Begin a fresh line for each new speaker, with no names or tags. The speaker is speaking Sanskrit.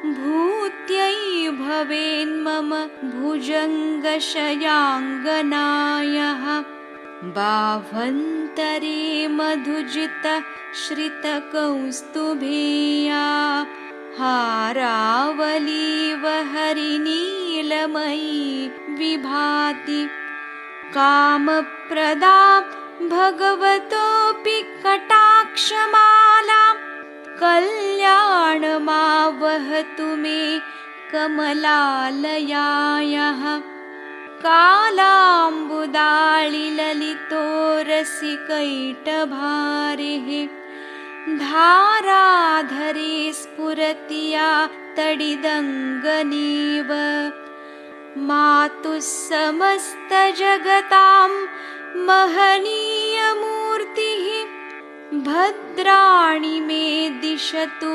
भूत्यै भवेन्मम भुजङ्गशयाङ्गनायः बाह्वन्तरे मधुजित श्रितकौस्तुभेया हारावलीव हरिनीलमयी विभाति कामप्रदा भगवतोऽपि कटाक्षमाला कल्याणमावहतु मे कमलालयायाः कालाम्बुदाळिललितो रसिकैटभारिः धाराधरे स्फुरति या तडिदङ्गनीव मातुः समस्तजगतां महनीयमूर्तिः भद्राणि मे दिशतु